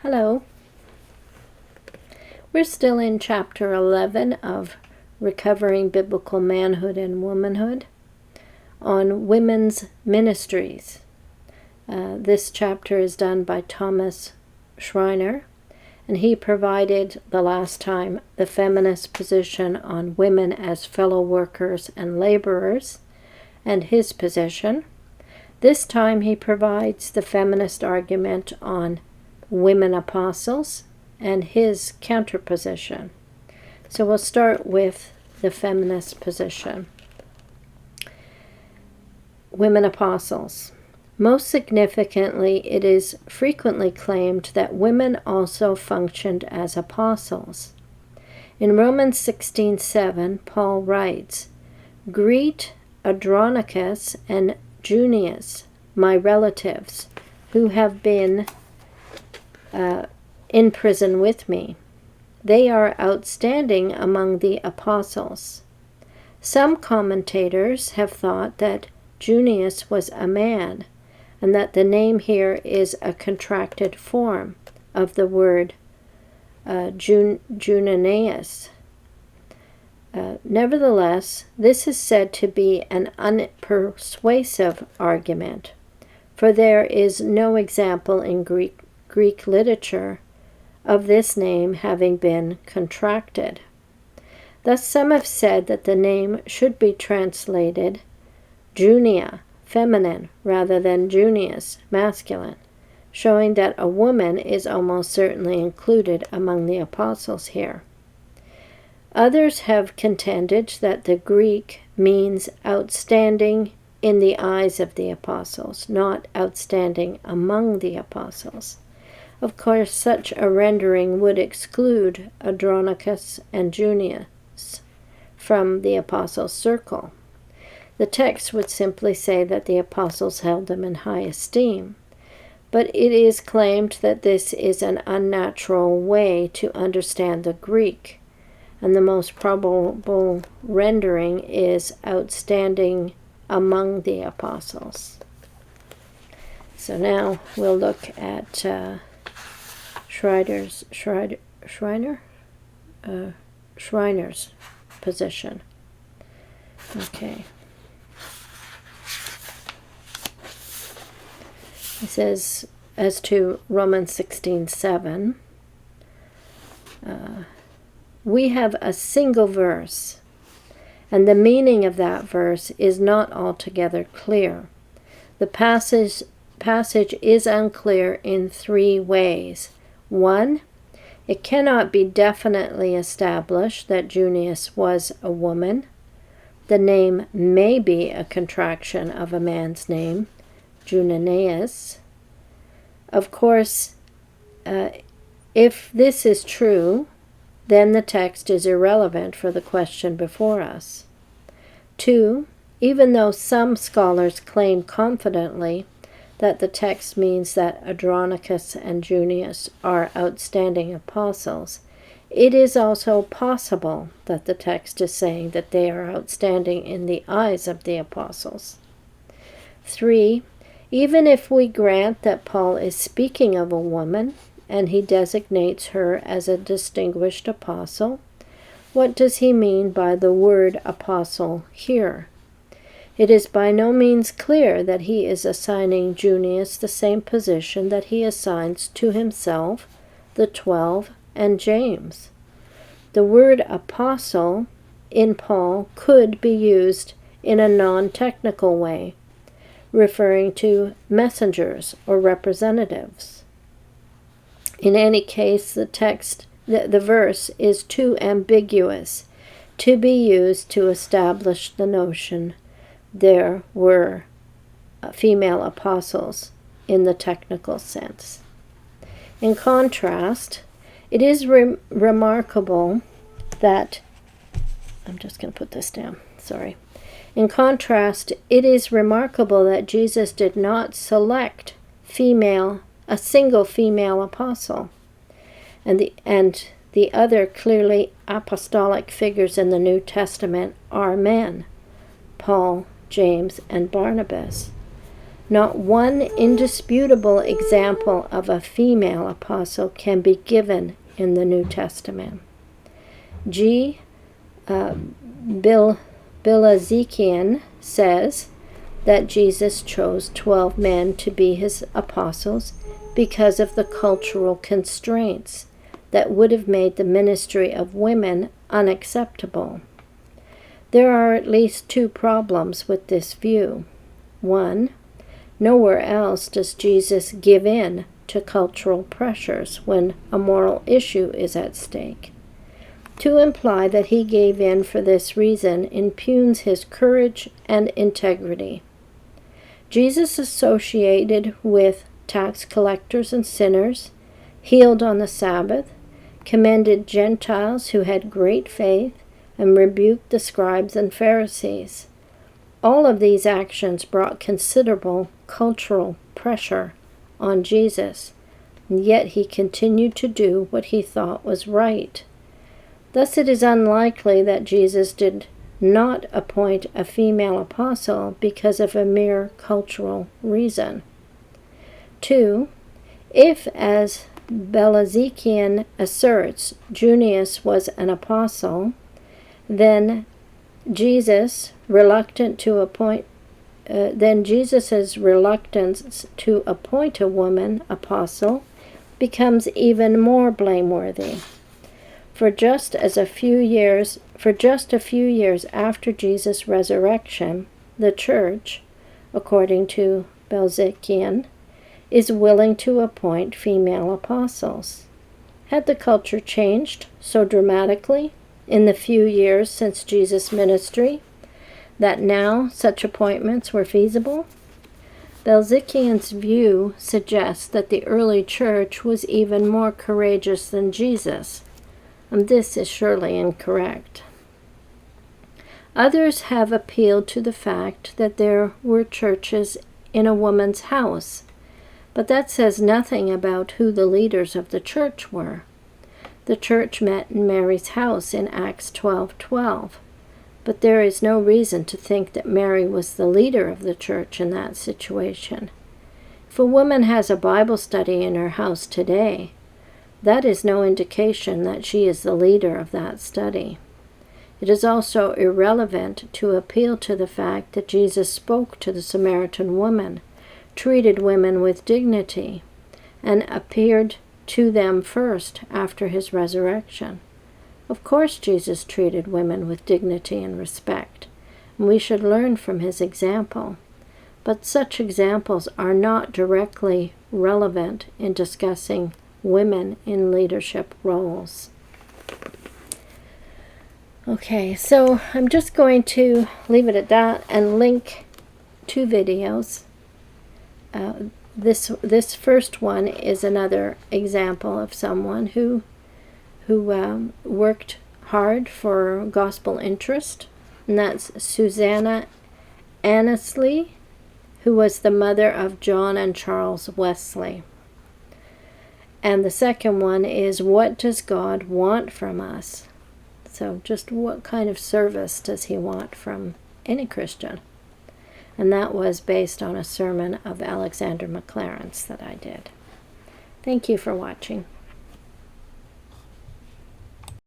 Hello. We're still in chapter 11 of Recovering Biblical Manhood and Womanhood on women's ministries. This chapter is done by R Schreiner, and he provided the last time the feminist position on women as fellow workers and laborers and his position. This time he provides the feminist argument on women apostles and his counterposition. So we'll start with the feminist position. Women apostles. Most significantly, it is frequently claimed that women also functioned as apostles. In Romans 16:7, Paul writes, "Greet Andronicus and Junius, my relatives, who have been in prison with me. They are outstanding among the apostles." Some commentators have thought that Junius was a man, and that the name here is a contracted form of the word Junaneus. Nevertheless, this is said to be an unpersuasive argument, for there is no example in Greek literature of this name having been contracted. Thus some have said that the name should be translated Junia, feminine, rather than Junius, masculine, showing that a woman is almost certainly included among the apostles here. Others have contended that the Greek means outstanding in the eyes of the apostles, not outstanding among the apostles. Of course, such a rendering would exclude Andronicus and Junius from the apostles' circle. The text would simply say that the apostles held them in high esteem, but it is claimed that this is an unnatural way to understand the Greek, and the most probable rendering is outstanding among the apostles. So now we'll look at Schreiner's position. Okay. He says, as to Romans 16:7, we have a single verse, and the meaning of that verse is not altogether clear. The passage is unclear in three ways. One, it cannot be definitely established that Junius was a woman. The name may be a contraction of a man's name, Junaneus. Of course, if this is true, then the text is irrelevant for the question before us. Two, even though some scholars claim confidently that the text means that Andronicus and Junius are outstanding apostles, it is also possible that the text is saying that they are outstanding in the eyes of the apostles. Three, even if we grant that Paul is speaking of a woman, and he designates her as a distinguished apostle, what does he mean by the word apostle here? It is by no means clear that he is assigning Junius the same position that he assigns to himself, the 12, and James. The word apostle in Paul could be used in a non-technical way, referring to messengers or representatives. In any case, the verse is too ambiguous to be used to establish the notion there were female apostles in the technical sense. In contrast, it is remarkable that, I'm just going to put this down, sorry. In contrast, it is remarkable that Jesus did not select a single female apostle, and the other clearly apostolic figures in the New Testament are men, Paul, James, and Barnabas. Not one indisputable example of a female apostle can be given in the New Testament. Bilezikian says that Jesus chose 12 men to be his apostles because of the cultural constraints that would have made the ministry of women unacceptable. There are at least two problems with this view. One, nowhere else does Jesus give in to cultural pressures when a moral issue is at stake. To imply that he gave in for this reason impugns his courage and integrity. Jesus associated with tax collectors and sinners, healed on the Sabbath, commended Gentiles who had great faith, and rebuked the scribes and Pharisees. All of these actions brought considerable cultural pressure on Jesus, and yet he continued to do what he thought was right. Thus it is unlikely that Jesus did not appoint a female apostle because of a mere cultural reason. 2. If, as Bilezikian asserts, Junius was an apostle, then Jesus' reluctance to appoint a woman apostle becomes even more blameworthy. For just a few years after Jesus' resurrection, the church, according to Bilezikian, is willing to appoint female apostles. Had the culture changed so dramatically in the few years since Jesus' ministry that now such appointments were feasible? Bilezikian's view suggests that the early church was even more courageous than Jesus, and this is surely incorrect. Others have appealed to the fact that there were churches in a woman's house, but that says nothing about who the leaders of the church were. The church met in Mary's house in Acts 12:12, but there is no reason to think that Mary was the leader of the church in that situation. If a woman has a Bible study in her house today, that is no indication that she is the leader of that study. It is also irrelevant to appeal to the fact that Jesus spoke to the Samaritan woman, treated women with dignity, and appeared to them first after his resurrection. Of course, Jesus treated women with dignity and respect, and we should learn from his example. But such examples are not directly relevant in discussing women in leadership roles. Okay, so I'm just going to leave it at that and link two videos. This first one is another example of someone who worked hard for gospel interest, and that's Susanna Annesley, who was the mother of John and Charles Wesley. And the second one is, what does God want from us? So just what kind of service does he want from any Christian? And that was based on a sermon of Alexander McLaren's that I did. Thank you for watching.